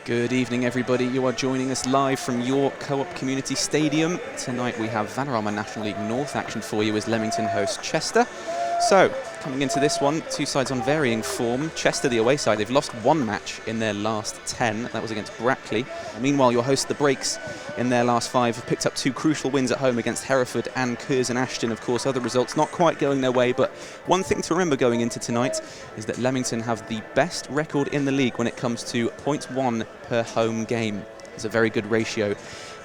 Good evening, everybody. You are joining us live from York Co-op Community Stadium. Tonight we have Vanarama National League North action for you as Leamington host Chester. So, coming into this one, two sides on varying form. Chester, the away side, they've lost one match in their last 10. That was against Brackley. Meanwhile, your host, the Breaks, in their last 5, have picked up 2 crucial wins at home against Hereford and Curzon Ashton. Of course, other results not quite going their way, but one thing to remember going into tonight is that Leamington have the best record in the league when it comes to 0.1 per home game. It's a very good ratio.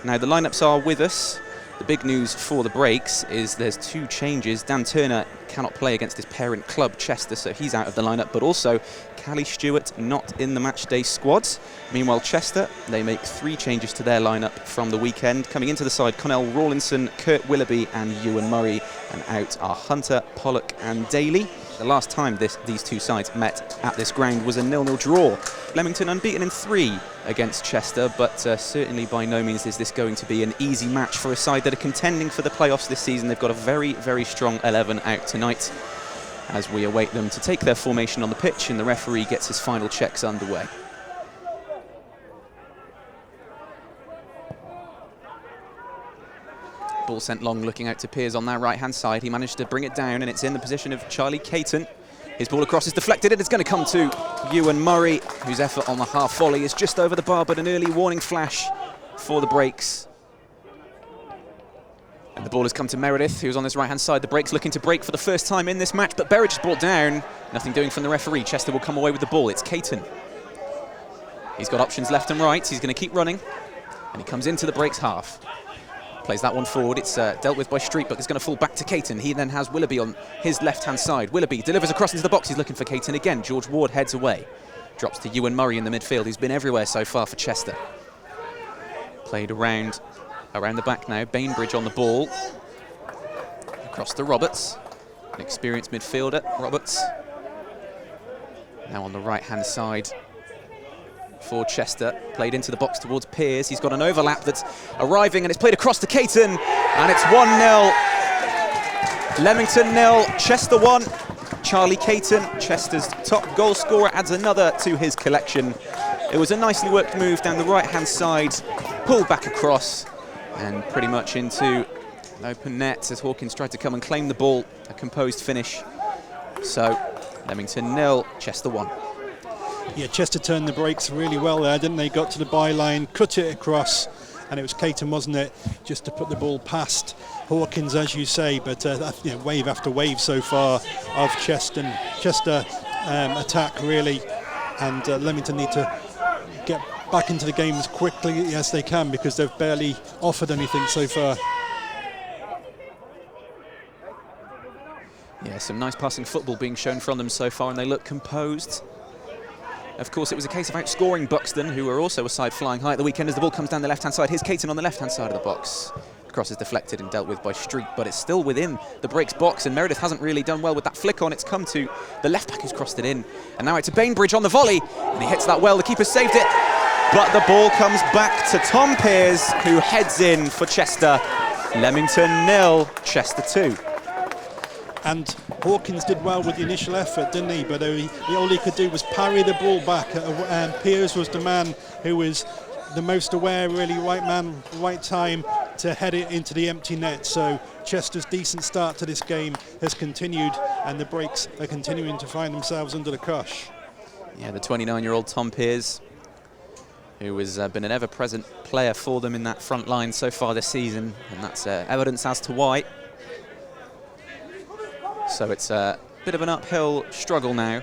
Now, the lineups are with us. The big news for the Breaks is there's 2 changes. Dan Turner cannot play against his parent club, Chester, so he's out of the lineup, but also Callie Stewart not in the matchday squads. Meanwhile, Chester, they make 3 changes to their lineup from the weekend. Coming into the side, Connell Rawlinson, Kurt Willoughby and Ewan Murray, and out are Hunter, Pollock and Daly. The last time these 2 sides met at this ground was a 0-0 draw. Leamington unbeaten in 3 against Chester, but certainly by no means is this going to be an easy match for a side that are contending for the playoffs this season. They've got a very, very strong 11 out tonight as we await them to take their formation on the pitch and the referee gets his final checks underway. Ball sent long, looking out to Piers on that right-hand side. He managed to bring it down, and it's in the position of Charlie Caton. His ball across is deflected, and it's going to come to Ewan Murray, whose effort on the half volley is just over the bar, but an early warning flash for the Breaks. And the ball has come to Meredith, who's on this right-hand side. The Breaks looking to break for the first time in this match, but Berridge is brought down. Nothing doing from the referee. Chester will come away with the ball. It's Caton. He's got options left and right. He's going to keep running, and he comes into the Breaks half. Plays that one forward. It's dealt with by Street, but it's going to fall back to Caton. He then has Willoughby on his left-hand side. Willoughby delivers across into the box. He's looking for Caton again. George Ward heads away. Drops to Ewan Murray in the midfield, who's been everywhere so far for Chester. Played around the back now. Bainbridge on the ball. Across to Roberts. An experienced midfielder, Roberts. Now on the right-hand side for Chester, played into the box towards Piers. He's got an overlap that's arriving, and it's played across to Caton, and it's 1-0. Leamington 0, Chester 1. Charlie Caton, Chester's top goal scorer, adds another to his collection. It was a nicely worked move down the right-hand side, pulled back across, and pretty much into an open net as Hawkins tried to come and claim the ball. A composed finish. So, Leamington 0, Chester 1. Yeah, Chester turned the Breaks really well there, didn't they? Got to the byline, cut it across, and it was Caton, wasn't it, just to put the ball past Hawkins, as you say. But wave after wave so far of Chester attack, really. And Leamington need to get back into the game as quickly as they can, because they've barely offered anything so far. Yeah, some nice passing football being shown from them so far, and they look composed. Of course, it was a case of outscoring Buxton, who were also a side flying high at the weekend as the ball comes down the left-hand side. Here's Caton on the left-hand side of the box. The cross is deflected and dealt with by Street, but it's still within the Breaks box, and Meredith hasn't really done well with that flick on. It's come to the left-back who's crossed it in, and now it's to Bainbridge on the volley, and he hits that well. The keeper saved it, but the ball comes back to Tom Piers, who heads in for Chester. Leamington 0, Chester 2. And Hawkins did well with the initial effort, didn't he? But all he could do was parry the ball back. And Piers was the man who was the most aware, really, right man, right time to head it into the empty net. So Chester's decent start to this game has continued, and the Breaks are continuing to find themselves under the cosh. Yeah, the 29-year-old Tom Piers, who has been an ever-present player for them in that front line so far this season, and that's evidence as to why. So it's a bit of an uphill struggle now.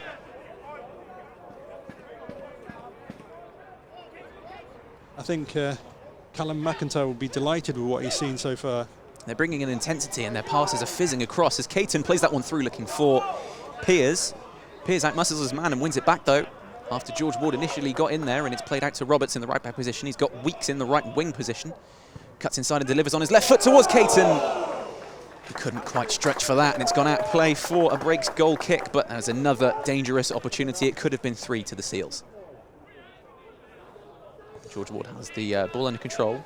I think Callum McIntyre will be delighted with what he's seen so far. They're bringing in intensity, and their passes are fizzing across as Caton plays that one through looking for Piers. Piers outmuscles his man and wins it back, though, after George Ward initially got in there, and it's played out to Roberts in the right-back position. He's got Weeks in the right wing position. Cuts inside and delivers on his left foot towards Caton. He couldn't quite stretch for that, and it's gone out of play for a Breaks goal kick, but there's another dangerous opportunity. It could have been 3 to the Seals. George Ward has the ball under control,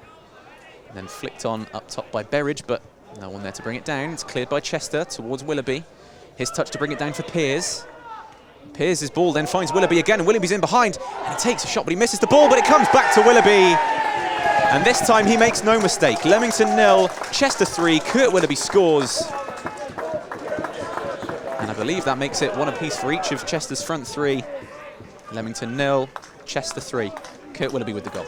and then flicked on up top by Berridge, but no one there to bring it down. It's cleared by Chester towards Willoughby. His touch to bring it down for Piers. Piers' ball then finds Willoughby again, and Willoughby's in behind, and he takes a shot, but he misses the ball, but it comes back to Willoughby. And this time he makes no mistake. Leamington 0, Chester 3, Kurt Willoughby scores. And I believe that makes it one apiece for each of Chester's front three. Leamington 0, Chester 3, Kurt Willoughby with the goal.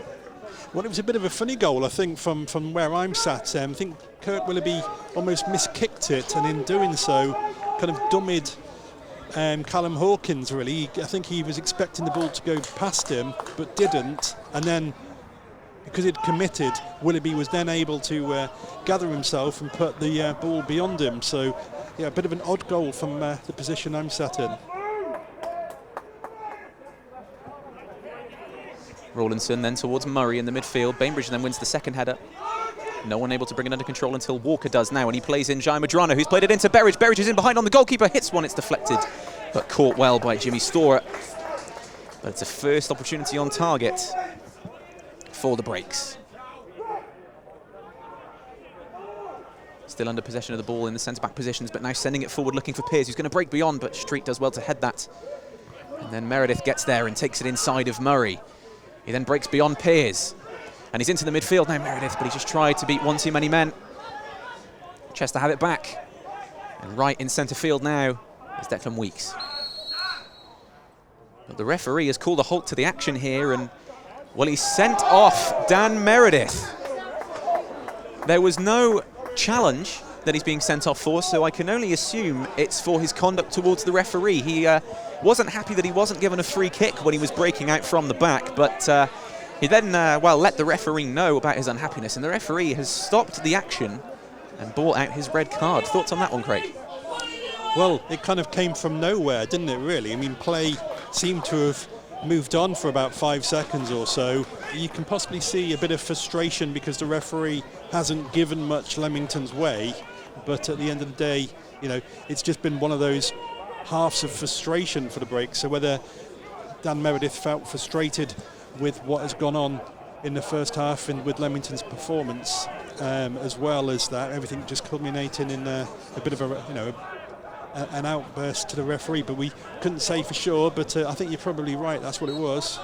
Well, it was a bit of a funny goal, I think, from where I'm sat. I think Kurt Willoughby almost miskicked it, and in doing so, kind of dummied Callum Hawkins, really. I think he was expecting the ball to go past him, but didn't. And then, because he'd committed, Willoughby was then able to gather himself and put the ball beyond him. So, yeah, a bit of an odd goal from the position I'm sat in. Rawlinson then towards Murray in the midfield. Bainbridge then wins the second header. No one able to bring it under control until Walker does now, and he plays in Jai Madrano, who's played it into Berridge. Berridge is in behind on the goalkeeper, hits one, it's deflected, but caught well by Jimmy Storer. But it's a first opportunity on target for the Breaks. Still under possession of the ball in the centre-back positions, but now sending it forward looking for Piers, who's going to break beyond, but Street does well to head that. And then Meredith gets there and takes it inside of Murray. He then breaks beyond Piers. And he's into the midfield now, Meredith, but he just tried to beat one too many men. Chester have it back. And right in centre field now is Declan Weeks. But the referee has called a halt to the action here, and, well, he's sent off Dan Meredith. There was no challenge that he's being sent off for, so I can only assume it's for his conduct towards the referee. He wasn't happy that he wasn't given a free kick when he was breaking out from the back, but he then, well, let the referee know about his unhappiness, and the referee has stopped the action and brought out his red card. Thoughts on that one, Craig? Well, it kind of came from nowhere, didn't it, really? I mean, play seemed to have moved on for about 5 seconds or so. You can possibly see a bit of frustration because the referee hasn't given much Leamington's way, but at the end of the day, you know, it's just been one of those halves of frustration for the Break. So whether Dan Meredith felt frustrated with what has gone on in the first half and with Leamington's performance, as well as that, everything just culminating in a bit of a, you know, an outburst to the referee, but we couldn't say for sure, but I think you're probably right, that's what it was.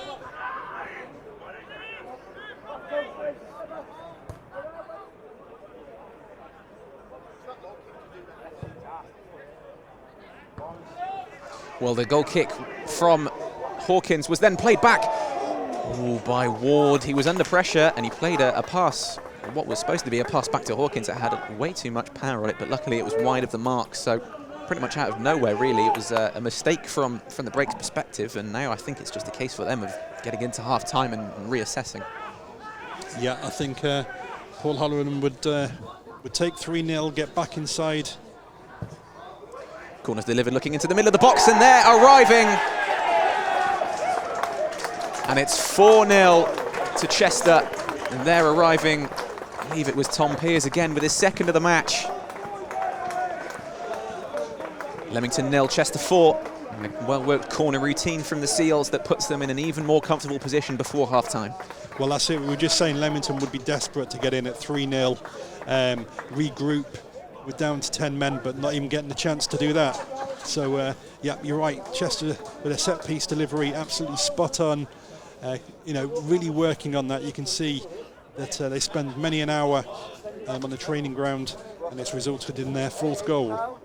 Well, the goal kick from Hawkins was then played back by Ward. He was under pressure and he played a pass, what was supposed to be a pass back to Hawkins. It had way too much power on it, but luckily it was wide of the mark, so pretty much out of nowhere, really. It was a mistake from the Break's perspective, and now I think it's just a case for them of getting into half-time and reassessing. Yeah, I think Paul Halloran would take 3-0, get back inside. Corner's delivered, looking into the middle of the box, and they're arriving. And it's 4-0 to Chester, and they're arriving. I believe it was Tom Piers again with his second of the match. Leamington 0, Chester 4. And a well-worked corner routine from the Seals that puts them in an even more comfortable position before half-time. Well, that's it. We were just saying Leamington would be desperate to get in at 3-0, regroup. We're down to 10 men, but not even getting a chance to do that. So, yeah, you're right. Chester with a set-piece delivery, absolutely spot on. You know, really working on that. You can see that they spend many an hour on the training ground, and it's resulted in their 4th goal.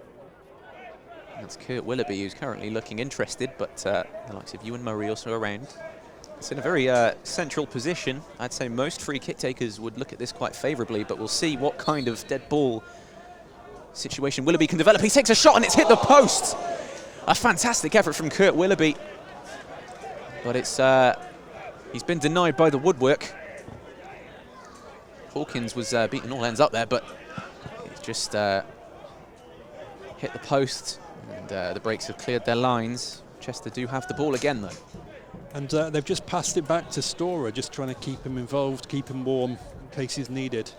That's Kurt Willoughby, who's currently looking interested, but the likes of Ewan Murray also around. It's in a very central position. I'd say most free kick takers would look at this quite favourably, but we'll see what kind of dead ball situation Willoughby can develop. He takes a shot and it's hit the post. A fantastic effort from Kurt Willoughby, but it's he's been denied by the woodwork. Hawkins was beating all ends up there, but he's just hit the post, and the Breaks have cleared their lines. Chester do have the ball again, though. And they've just passed it back to Storer, just trying to keep him involved, keep him warm in case he's needed.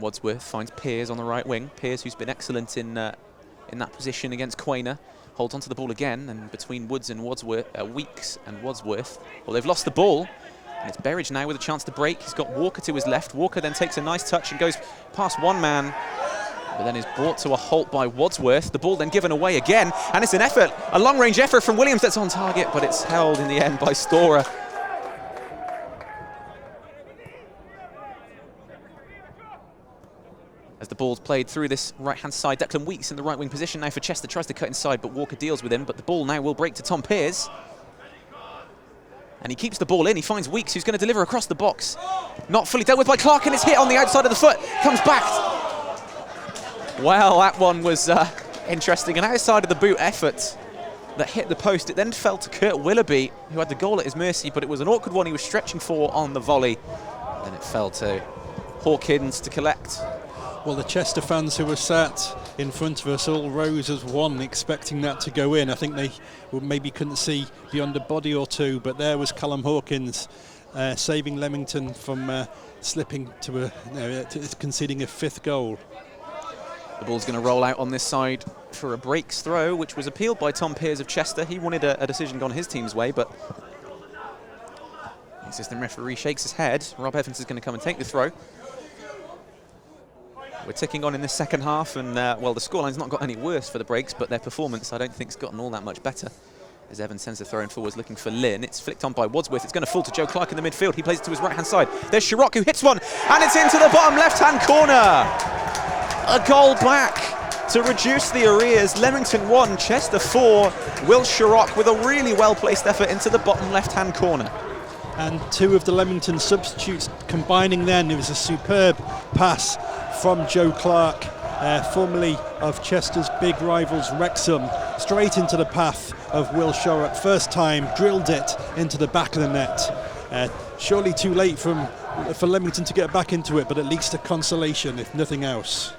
Wadsworth finds Piers on the right wing. Piers, who's been excellent in that position against Quainer, holds onto the ball again, and between Woods and Wadsworth, Weeks and Wadsworth, well, they've lost the ball, And it's Berridge now with a chance to break. He's got Walker to his left. Walker then takes a nice touch and goes past one man, but then is brought to a halt by Wadsworth. The ball then given away again, and it's an effort, a long-range effort from Williams that's on target, but it's held in the end by Storer. As the ball's played through this right-hand side, Declan Weeks in the right-wing position now for Chester, tries to cut inside, but Walker deals with him, but the ball now will break to Tom Pears. And he keeps the ball in, he finds Weeks, who's going to deliver across the box. Not fully dealt with by Clark, and it's hit on the outside of the foot, comes back. Well, that one was interesting, an outside of the boot effort that hit the post. It then fell to Kurt Willoughby, who had the goal at his mercy, but it was an awkward one he was stretching for on the volley. Then it fell to Hawkins to collect. Well, the Chester fans who were sat in front of us all rose as one, expecting that to go in. I think they maybe couldn't see beyond a body or two, but there was Callum Hawkins saving Leamington from slipping to conceding a 5th goal. The ball's going to roll out on this side for a breaks throw, which was appealed by Tom Pears of Chester. He wanted a decision gone his team's way, but the assistant referee shakes his head. Rob Evans is going to come and take the throw. We're ticking on in the second half, and well, the scoreline's not got any worse for the Breaks, but their performance I don't think has gotten all that much better. As Evans sends the throw in forwards looking for Lynn. It's flicked on by Wadsworth. It's going to fall to Joe Clark in the midfield. He plays it to his right-hand side. There's Sharrock who hits one, and it's into the bottom left-hand corner. A goal back to reduce the arrears. Leamington 1, Chester 4. Will Sharrock with a really well-placed effort into the bottom left-hand corner. And 2 of the Leamington substitutes combining then. It was a superb pass from Joe Clark, formerly of Chester's big rivals Wrexham, straight into the path of Will Sharrock. First time, drilled it into the back of the net. Surely too late for Leamington to get back into it, but at least a consolation, if nothing else.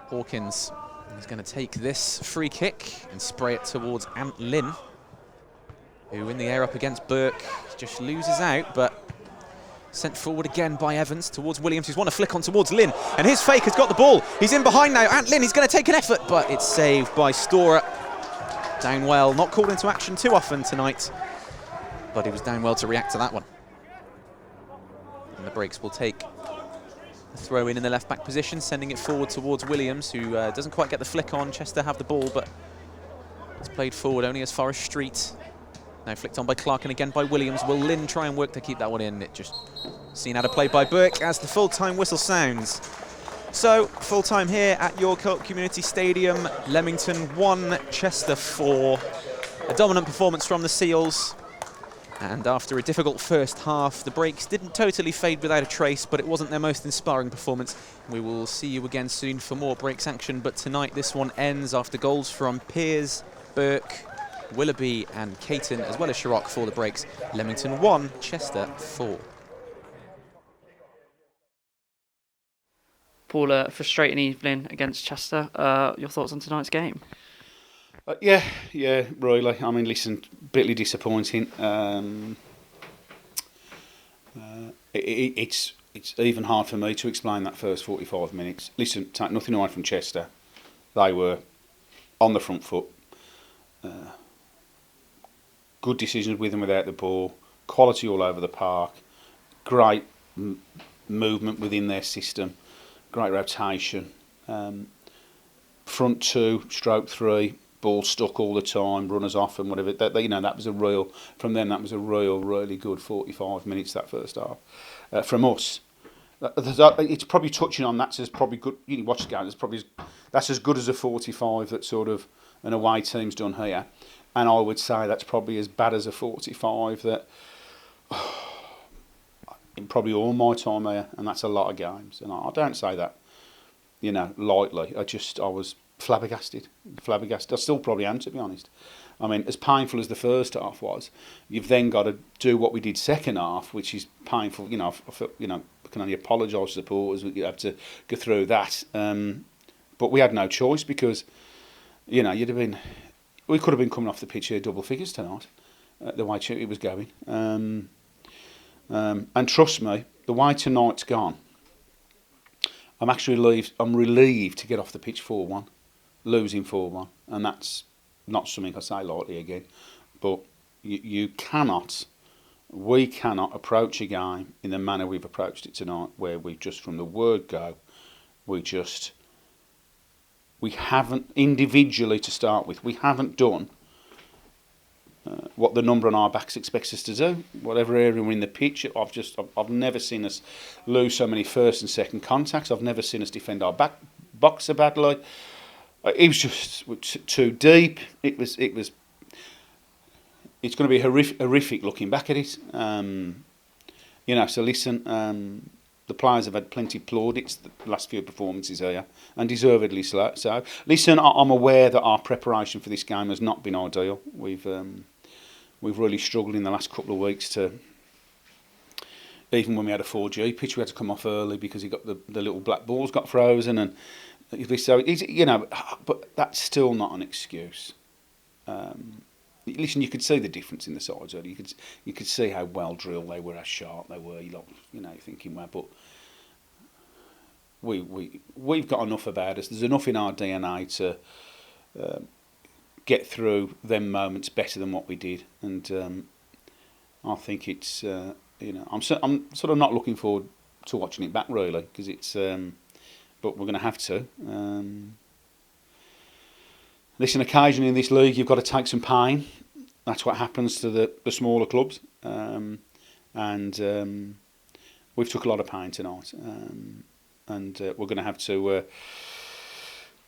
Hawkins is going to take this free kick and spray it towards Ant Lynn, who in the air up against Burke just loses out, but sent forward again by Evans towards Williams, who's won a flick on towards Lynn, and his fake has got the ball. He's in behind now. Ant Lynn, he's going to take an effort, but it's saved by Storer. Down well, not called into action too often tonight, but he was down well to react to that one. And the Breaks will take a throw in the left back position, sending it forward towards Williams, who doesn't quite get the flick on. Chester have the ball, but it's played forward only as far as Street. Now flicked on by Clark and again by Williams. Will Lynn try and work to keep that one in? It just seen out of play by Burke as the full-time whistle sounds. So, full-time here at your Co-op Community Stadium. Leamington 1, Chester 4. A dominant performance from the Seals. And after a difficult first half, the Breaks didn't totally fade without a trace, but it wasn't their most inspiring performance. We will see you again soon for more Breaks action, but tonight this one ends after goals from Pears, Burke, Willoughby and Caton, as well as Sharrock for the Breaks. Leamington 1, Chester 4. Paul, a frustrating evening against Chester. Your thoughts on tonight's game? Yeah, really. I mean, listen, bitterly disappointing. It's even hard for me to explain that first 45 minutes. Listen, take nothing away from Chester. They were on the front foot. Good decisions with and without the ball, quality all over the park, great movement within their system, great rotation, front 2, stroke 3, ball stuck all the time, runners off and whatever. That was a real, from them, that was a really good 45 minutes, that first half. From us, it's probably touching on that's as probably good. You watch the game, that's as good as a 45 that sort of an away team's done here. And I would say that's probably as bad as a 45 that in probably all my time here, and that's a lot of games. And I don't say that, lightly. I was flabbergasted. I still probably am, to be honest. I mean, as painful as the first half was, you've then got to do what we did second half, which is painful. I can only apologise to supporters. You have to go through that. But we had no choice because, we could have been coming off the pitch here double figures tonight, the way it was going. And trust me, the way tonight's gone, I'm relieved to get off the pitch 4-1, losing 4-1. And that's not something I say lightly again. But you cannot, we cannot approach a game in the manner we've approached it tonight, where we just from the word go, we haven't individually to start with, we haven't done what the number on our backs expects us to do. Whatever area we're in the pitch, I've never seen us lose so many first and second contacts. I've never seen us defend our box so badly. It was just too deep. It's going to be horrific looking back at it. So listen, the players have had plenty of plaudits the last few performances here, and deservedly so. Listen, I'm aware that our preparation for this game has not been ideal. We've really struggled in the last couple of weeks to, even when we had a 4G pitch, we had to come off early because the little black balls got frozen, and so but that's still not an excuse. Listen, you could see the difference in the sides early. You could see how well drilled they were, how sharp they were. You're thinking, well, but we've got enough about us. There's enough in our DNA to get through them moments better than what we did, and I think it's I'm sort of not looking forward to watching it back really, because it's but we're going to have to. Listen, occasionally in this league you've got to take some pain. That's what happens to the smaller clubs, and we've took a lot of pain tonight, and we're going to have to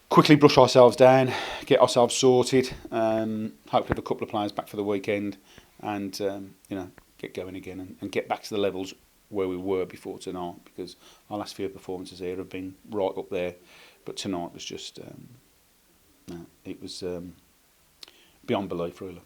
quickly brush ourselves down, get ourselves sorted, hopefully have a couple of players back for the weekend, and get going again and get back to the levels where we were before tonight, because our last few performances here have been right up there, but tonight was just it was beyond belief really.